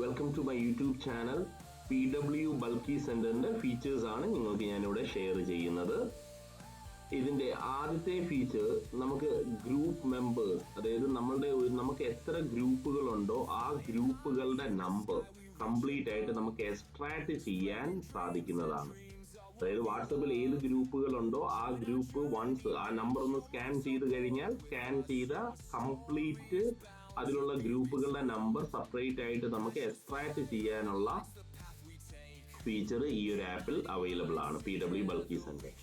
Welcome to my YouTube channel. PW ബൾക്കി സെന്ററിന്റെ features ആണ് നിങ്ങൾക്ക് ഞാനിവിടെ ഷെയർ ചെയ്യുന്നത്. ഇതിന്റെ ആദ്യത്തെ ഫീച്ചർ നമുക്ക് ഗ്രൂപ്പ് മെമ്പേഴ്സ്, അതായത് നമുക്ക് എത്ര ഗ്രൂപ്പുകളുണ്ടോ ആ ഗ്രൂപ്പുകളുടെ നമ്പർ കംപ്ലീറ്റ് ആയിട്ട് നമുക്ക് എക്സ്ട്രാക്ട് ചെയ്യാൻ സാധിക്കുന്നതാണ്. അതായത് വാട്സപ്പിൽ ഏത് ഗ്രൂപ്പുകളുണ്ടോ ആ ഗ്രൂപ്പ് വൺസ് ആ നമ്പർ ഒന്ന് സ്കാൻ ചെയ്ത് കഴിഞ്ഞാൽ സ്കാൻ ചെയ്ത കംപ്ലീറ്റ് അതിലുള്ള ഗ്രൂപ്പുകളുടെ നമ്പർ സെപ്പറേറ്റ് ആയിട്ട് നമുക്ക് എക്സ്ട്രാക്ട് ചെയ്യാനുള്ള ഫീച്ചർ ഈ ഒരു ആപ്പിൽ അവൈലബിൾ ആണ്, PW ബൾക്കി സെന്റർ.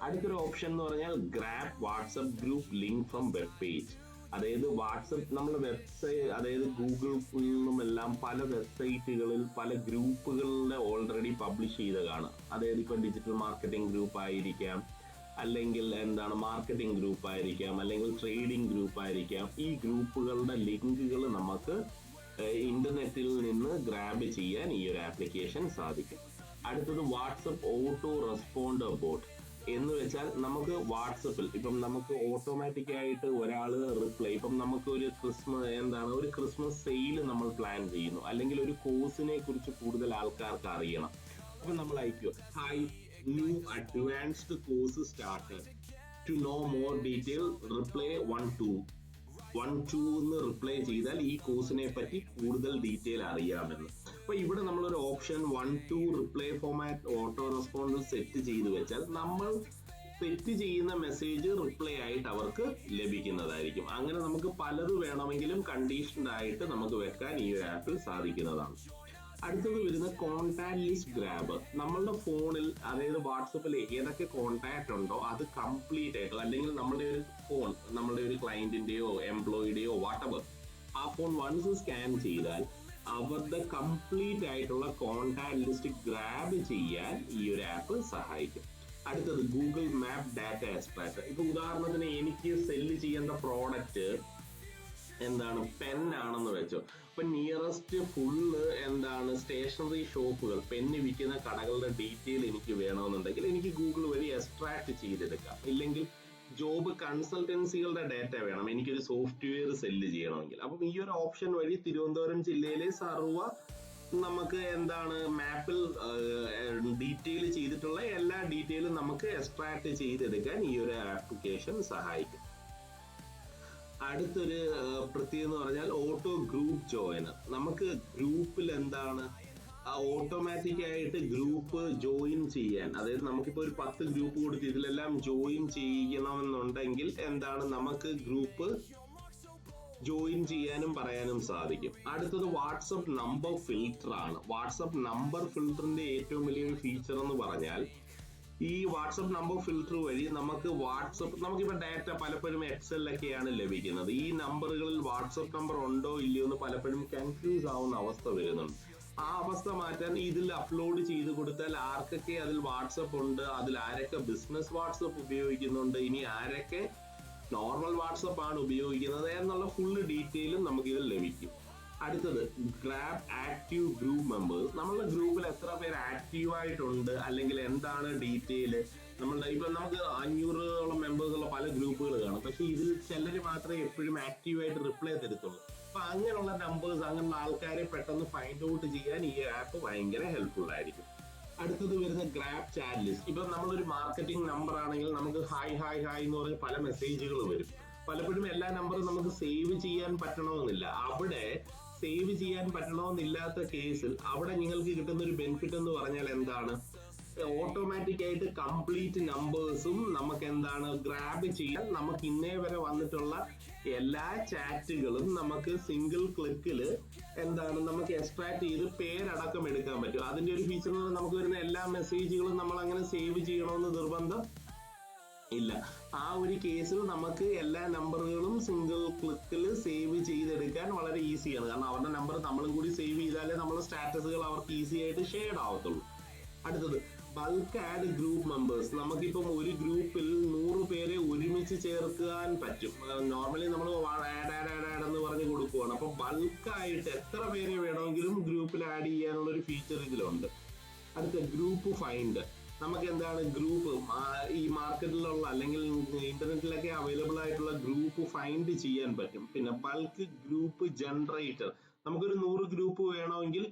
അടുത്തൊരു ഓപ്ഷൻ എന്ന് പറഞ്ഞാൽ grab WhatsApp group link from web page. അതായത് വാട്സപ്പ് നമ്മുടെ വെബ്സൈറ്റ്, അതായത് ഗൂഗിളിൽ നിന്നുമെല്ലാം പല വെബ്സൈറ്റുകളിൽ പല ഗ്രൂപ്പുകളിലെ ഓൾറെഡി പബ്ലിഷ് ചെയ്ത് കാണാം. അതായത് ഇപ്പം ഡിജിറ്റൽ മാർക്കറ്റിംഗ് ഗ്രൂപ്പ് ആയിരിക്കാം, അല്ലെങ്കിൽ മാർക്കറ്റിംഗ് ഗ്രൂപ്പ് ആയിരിക്കാം, അല്ലെങ്കിൽ ട്രേഡിംഗ് ഗ്രൂപ്പ് ആയിരിക്കാം. ഈ ഗ്രൂപ്പുകളുടെ ലിങ്കുകൾ നമുക്ക് ഇന്റർനെറ്റിൽ നിന്ന് ഗ്രാബ് ചെയ്യാൻ ഈ ഒരു ആപ്ലിക്കേഷൻ സാധിക്കും. അടുത്തത് വാട്സപ്പ് ഓട്ടോ റെസ്പോണ്ടർ ബോട്ട് എന്ന് വെച്ചാൽ നമുക്ക് വാട്സപ്പിൽ ഇപ്പം നമുക്ക് ഓട്ടോമാറ്റിക് ആയിട്ട് ഒരാള് റിപ്ലൈ, ഇപ്പം നമുക്ക് ഒരു ക്രിസ്മസ് സെയിൽ നമ്മൾ പ്ലാൻ ചെയ്യുന്നു, അല്ലെങ്കിൽ ഒരു കോഴ്സിനെ കുറിച്ച് കൂടുതൽ ആൾക്കാർക്ക് അറിയണം. അപ്പൊ നമ്മൾ അയക്കുക, hi, new advanced course started, to know more detail reply 1-2 എന്ന് റിപ്ലൈ ചെയ്താൽ ഈ കോഴ്സിനെ പറ്റി കൂടുതൽ ഡീറ്റെയിൽ അറിയാമെന്ന്. അപ്പൊ ഇവിടെ നമ്മളൊരു option 1-2 reply format auto responder set ചെയ്ത് വെച്ചാൽ നമ്മൾ സെറ്റ് ചെയ്യുന്ന മെസ്സേജ് റിപ്ലൈ ആയിട്ട് അവർക്ക് ലഭിക്കുന്നതായിരിക്കും. അങ്ങനെ നമുക്ക് പലത് വേണമെങ്കിലും കണ്ടീഷൻഡ് ആയിട്ട് നമുക്ക് വെക്കാൻ ഈ ഒരു ആപ്പിൽ സാധിക്കുന്നതാണ്. അടുത്തത് വരുന്ന കോൺടാക്ട് ലിസ്റ്റ് ഗ്രാബ്. നമ്മളുടെ ഫോണിൽ, അതായത് വാട്സപ്പിൽ ഏതൊക്കെ കോൺടാക്ട് ഉണ്ടോ അത് കംപ്ലീറ്റ് ആയിട്ട്, അല്ലെങ്കിൽ നമ്മുടെ ഒരു ഫോൺ നമ്മുടെ ഒരു ക്ലയന്റിന്റെയോ എംപ്ലോയിയുടെയോ വാട്ടെവർ, ആ ഫോൺ വൺസ് സ്കാൻ ചെയ്താൽ അവരുടെ കംപ്ലീറ്റ് ആയിട്ടുള്ള കോൺടാക്ട് ലിസ്റ്റ് ഗ്രാബ് ചെയ്യാൻ ഈ ഒരു ആപ്പ് സഹായിക്കും. അടുത്തത് ഗൂഗിൾ മാപ്പ് ഡാറ്റ എക്സ്ട്രാക്ടർ. ഇപ്പൊ ഉദാഹരണത്തിന് എനിക്ക് സെല്ല് ചെയ്യേണ്ട പ്രോഡക്റ്റ് പെൻ ആണെന്ന് വെച്ചോ. ഇപ്പൊ നിയറസ്റ്റ് ഫുള്ള് സ്റ്റേഷനറി ഷോപ്പുകൾ, പെന്ന് വിൽക്കുന്ന കടകളുടെ ഡീറ്റെയിൽ എനിക്ക് വേണമെന്നുണ്ടെങ്കിൽ എനിക്ക് ഗൂഗിൾ വഴി എക്സ്ട്രാക്ട് ചെയ്തെടുക്കാം. ഇല്ലെങ്കിൽ ജോബ് കൺസൾട്ടൻസികളുടെ ഡാറ്റ വേണം, എനിക്കൊരു സോഫ്റ്റ്വെയർ സെല്ല് ചെയ്യണമെങ്കിൽ. അപ്പം ഈ ഒരു ഓപ്ഷൻ വഴി തിരുവനന്തപുരം ജില്ലയിലെ നമുക്ക് മാപ്പിൽ ഡീറ്റെയിൽ ചെയ്തിട്ടുള്ള എല്ലാ ഡീറ്റെയിലും നമുക്ക് എക്സ്ട്രാക്ട് ചെയ്തെടുക്കാൻ ഈ ഒരു ആപ്ലിക്കേഷൻ സഹായിക്കും. അടുത്തൊരു പ്രത്യേകത എന്ന് പറഞ്ഞാൽ ഓട്ടോ ഗ്രൂപ്പ് ജോയിനർ. നമുക്ക് ഗ്രൂപ്പിൽ ഓട്ടോമാറ്റിക് ആയിട്ട് ഗ്രൂപ്പ് ജോയിൻ ചെയ്യാൻ, അതായത് നമുക്കിപ്പോ ഒരു 10 ഗ്രൂപ്പ് കൊടുത്ത് ഇതിലെല്ലാം ജോയിൻ ചെയ്യണമെന്നുണ്ടെങ്കിൽ നമുക്ക് ഗ്രൂപ്പ് ജോയിൻ ചെയ്യാനും പറയാനും സാധിക്കും. അടുത്തത് വാട്സപ്പ് നമ്പർ ഫിൽട്ടർ ആണ്. വാട്സപ്പ് നമ്പർ ഫിൽട്ടറിന്റെ ഏറ്റവും വലിയൊരു ഫീച്ചർ എന്ന് പറഞ്ഞാൽ ഈ വാട്സപ്പ് നമ്പർ ഫിൽട്ടർ വഴി നമുക്കിപ്പോ ഡാറ്റ പലപ്പോഴും എക്സലിലൊക്കെയാണ് ലഭിക്കുന്നത്. ഈ നമ്പറുകളിൽ വാട്സപ്പ് നമ്പർ ഉണ്ടോ ഇല്ലയോ എന്ന് പലപ്പോഴും കൺഫ്യൂസ് ആവുന്ന അവസ്ഥ വരുന്നുണ്ട്. ആ അവസ്ഥ മാറ്റാൻ ഇതിൽ അപ്ലോഡ് ചെയ്ത് കൊടുത്താൽ ആർക്കൊക്കെ അതിൽ വാട്സപ്പ് ഉണ്ട്, അതിൽ ആരൊക്കെ ബിസിനസ് വാട്സപ്പ് ഉപയോഗിക്കുന്നുണ്ട്, ഇനി ആരൊക്കെ നോർമൽ വാട്സപ്പ് ആണ് ഉപയോഗിക്കുന്നത് എന്നുള്ള ഫുള്ള് ഡീറ്റെയിലും നമുക്ക് ഇതിൽ ലഭിക്കും. അടുത്തത് ഗ്രാബ് ആക്റ്റീവ് ഗ്രൂപ്പ് മെമ്പേഴ്സ്. നമ്മളുടെ ഗ്രൂപ്പിൽ എത്ര പേര് ആക്റ്റീവ് ആയിട്ടുണ്ട്, അല്ലെങ്കിൽ എന്താണ് ഡീറ്റെയിൽ. ഇപ്പൊ നമുക്ക് 500ഓളം മെമ്പേഴ്സ് ഉള്ള പല ഗ്രൂപ്പുകൾ കാണും, പക്ഷെ ഇതിൽ ചിലര് മാത്രമേ എപ്പോഴും ആക്റ്റീവ് ആയിട്ട് റിപ്ലൈ തരത്തുള്ളൂ. അപ്പൊ അങ്ങനെയുള്ള നമ്പേഴ്സ്, അങ്ങനെയുള്ള ആൾക്കാരെ പെട്ടെന്ന് ഫൈൻഡ് ഔട്ട് ചെയ്യാൻ ഈ ആപ്പ് ഭയങ്കര ഹെൽപ്ഫുൾ ആയിരിക്കും. അടുത്തത് വരുന്ന ഗ്രാബ് ചാറ്റ് ലിസ്റ്റ്. ഇപ്പൊ നമ്മളൊരു മാർക്കറ്റിംഗ് നമ്പർ ആണെങ്കിൽ നമുക്ക് ഹായ് ഹായ് ഹായ് എന്ന് പറഞ്ഞ് പല മെസ്സേജുകൾ വരും. പലപ്പോഴും എല്ലാ നമ്പറും നമുക്ക് സേവ് ചെയ്യാൻ പറ്റണമെന്നില്ല. അവിടെ സേവ് ചെയ്യാൻ പറ്റണമെന്നില്ലാത്ത കേസിൽ അവിടെ നിങ്ങൾക്ക് കിട്ടുന്ന ഒരു ബെനിഫിറ്റ് എന്ന് പറഞ്ഞാൽ ഓട്ടോമാറ്റിക് ആയിട്ട് കംപ്ലീറ്റ് നമ്പേഴ്സും നമുക്ക് ഗ്രാബ് ചെയ്യാൻ, നമുക്ക് ഇന്നേ വരെ വന്നിട്ടുള്ള എല്ലാ ചാറ്റുകളും നമുക്ക് സിംഗിൾ ക്ലിക്കിൽ നമുക്ക് എക്സ്ട്രാക്ട് ചെയ്ത് പേരടക്കം എടുക്കാൻ പറ്റും. അതിന്റെ ഒരു ഫീച്ചർ എന്ന് പറഞ്ഞാൽ നമുക്ക് വരുന്ന എല്ലാ മെസ്സേജുകളും നമ്മൾ അങ്ങനെ സേവ് ചെയ്യണമെന്ന് നിർബന്ധം ഇല്ല. ആ ഒരു കേസിൽ നമുക്ക് എല്ലാ നമ്പറുകളും സിംഗിൾ ക്ലിക്കിൽ സേവ് ചെയ്തെടുക്കാൻ വളരെ ഈസിയാണ്. കാരണം അവരുടെ നമ്പർ നമ്മളും കൂടി സേവ് ചെയ്താലേ നമ്മുടെ സ്റ്റാറ്റസുകൾ അവർക്ക് ഈസി ആയിട്ട് ഷെയർ ആവത്തുള്ളൂ. അടുത്തത് ബൾക്ക് ആഡ് ഗ്രൂപ്പ് മെമ്പേഴ്സ്. നമുക്കിപ്പം ഒരു ഗ്രൂപ്പിൽ 100 പേരെ ഒരുമിച്ച് ചേർക്കാൻ പറ്റും. നോർമലി നമ്മൾ ആഡ് എന്ന് പറഞ്ഞ് കൊടുക്കുവാണ്. അപ്പൊ ബൾക്കായിട്ട് എത്ര പേരെ വേണമെങ്കിലും ഗ്രൂപ്പിൽ ആഡ് ചെയ്യാനുള്ള ഒരു ഫീച്ചർ ഇതിലുണ്ട്. അടുത്ത ഗ്രൂപ്പ് ഫൈൻഡ്. നമുക്ക് ഗ്രൂപ്പ് ഈ മാർക്കറ്റിലുള്ള അല്ലെങ്കിൽ ഇന്റർനെറ്റിലൊക്കെ അവൈലബിൾ ആയിട്ടുള്ള ഗ്രൂപ്പ് ഫൈൻഡ് ചെയ്യാൻ പറ്റും. പിന്നെ ബൾക്ക് ഗ്രൂപ്പ് ജനറേറ്റർ. നമുക്കൊരു 100 ഗ്രൂപ്പ് വേണമെങ്കിൽ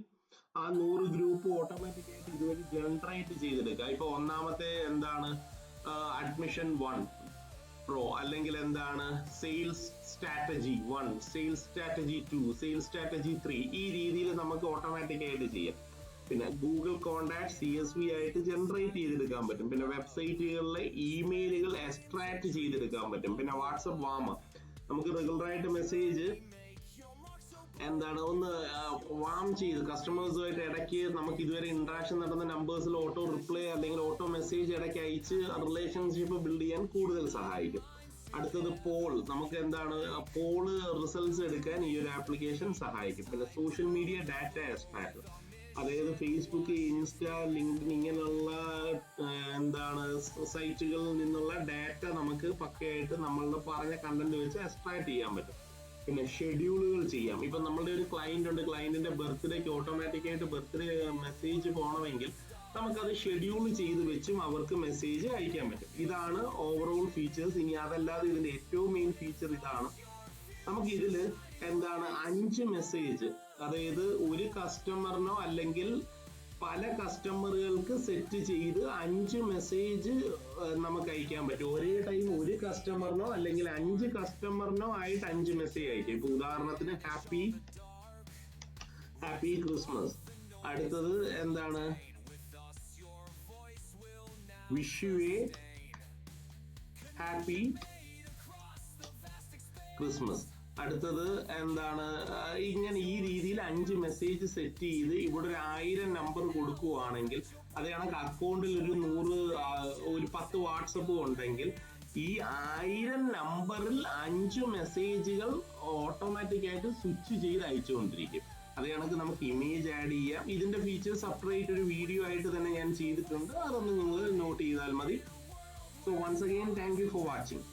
ആ 100 ഗ്രൂപ്പ് ഓട്ടോമാറ്റിക് ആയിട്ട് ഇതുവഴി ജനറേറ്റ് ചെയ്തെടുക്കുക. ഇപ്പൊ ഒന്നാമത്തെ എന്താണ് അഡ്മിഷൻ 1 പ്രോ, അല്ലെങ്കിൽ എന്താണ് sales strategy 1, sales strategy 2, sales strategy 3, ഈ രീതിയിൽ നമുക്ക് ഓട്ടോമാറ്റിക് ആയിട്ട് ചെയ്യാം. പിന്നെ ഗൂഗിൾ കോണ്ടാക്ട് CSV ആയിട്ട് ജനറേറ്റ് ചെയ്തെടുക്കാൻ പറ്റും. പിന്നെ വെബ്സൈറ്റുകളിലെ ഇമെയിലുകൾ എക്സ്ട്രാക്ട് ചെയ്തെടുക്കാൻ പറ്റും. പിന്നെ വാട്സപ്പ് വാമ, നമുക്ക് റെഗുലർ ആയിട്ട് മെസ്സേജ് എന്താണ് ഒന്ന് വാം ചെയ്ത് കസ്റ്റമേഴ്സുമായിട്ട് ഇടയ്ക്ക് നമുക്ക് ഇതുവരെ ഇന്ററാക്ഷൻ നടന്ന നമ്പേഴ്സിൽ ഓട്ടോ റിപ്ലൈ അല്ലെങ്കിൽ ഓട്ടോ മെസ്സേജ് ഇടയ്ക്ക് അയച്ച് റിലേഷൻഷിപ്പ് ബിൽഡ് ചെയ്യാൻ കൂടുതൽ സഹായിക്കും. അടുത്തത് പോൾ, നമുക്ക് എന്താണ് പോള് റിസൾട്ട്സ് എടുക്കാൻ ഈ ഒരു ആപ്ലിക്കേഷൻ സഹായിക്കും. പിന്നെ സോഷ്യൽ മീഡിയ ഡാറ്റ എക്സ്ട്രാക്ട്, അതായത് ഫേസ്ബുക്ക്, ഇൻസ്റ്റ, ലിങ്ക്ഡിൻ ഇങ്ങനെയുള്ള എന്താണ് സൈറ്റുകളിൽ നിന്നുള്ള ഡാറ്റ നമുക്ക് പക്കയായിട്ട് നമ്മളുടെ പറഞ്ഞ കണ്ടന്റ് വെച്ച് എക്സ്ട്രാക്ട് ചെയ്യാൻ പറ്റും. പിന്നെ ഷെഡ്യൂളുകൾ ചെയ്യാം. ഇപ്പൊ നമ്മളുടെ ഒരു ക്ലയന്റ് ഉണ്ട്, ക്ലയന്റിന്റെ ബർത്ത്ഡേക്ക് ഓട്ടോമാറ്റിക് ആയിട്ട് ബർത്ത്ഡേ മെസ്സേജ് പോകണമെങ്കിൽ നമുക്കത് ഷെഡ്യൂൾ ചെയ്ത് വെച്ചും അവർക്ക് മെസ്സേജ് അയക്കാൻ പറ്റും. ഇതാണ് ഓവറോൾ ഫീച്ചേഴ്സ്. ഇനി അതല്ലാതെ ഇതിന്റെ ഏറ്റവും മെയിൻ ഫീച്ചർ ഇതാണ്, നമുക്ക് ഇതില് എന്താണ് 5 മെസ്സേജ്, അതായത് ഒരു കസ്റ്റമറിനോ അല്ലെങ്കിൽ പല കസ്റ്റമറുകൾക്ക് സെറ്റ് ചെയ്ത് 5 മെസ്സേജ് നമുക്ക് അയക്കാൻ പറ്റും. ഒരേ ടൈം ഒരു കസ്റ്റമറിനോ അല്ലെങ്കിൽ 5 കസ്റ്റമറിനോ ആയിട്ട് 5 മെസ്സേജ് അയക്കും. ഇപ്പൊ ഉദാഹരണത്തിന് ഹാപ്പി ക്രിസ്മസ്, അടുത്തത് എന്താണ് wish you A happy Christmas, അടുത്തത് എന്താണ് ഇങ്ങനെ ഈ രീതിയിൽ 5 മെസ്സേജ് സെറ്റ് ചെയ്ത് ഇവിടെ ഒരു 1000 നമ്പർ കൊടുക്കുകയാണെങ്കിൽ, അത് കണക്ക് അക്കൗണ്ടിൽ ഒരു 10 വാട്സപ്പ് ഉണ്ടെങ്കിൽ ഈ 1000 നമ്പറിൽ 5 മെസ്സേജുകൾ ഓട്ടോമാറ്റിക് ആയിട്ട് സ്വിച്ച് ചെയ്ത് അയച്ചുകൊണ്ടിരിക്കും. അത് കണക്ക് നമുക്ക് ഇമേജ് ആഡ് ചെയ്യാം. ഇതിന്റെ ഫീച്ചേഴ്സ് സെപ്പറേറ്റ് ഒരു വീഡിയോ ആയിട്ട് തന്നെ ഞാൻ ചെയ്തിട്ടുണ്ട്, അതൊന്ന് നിങ്ങൾ നോട്ട് ചെയ്താൽ മതി. So once again thank you for watching.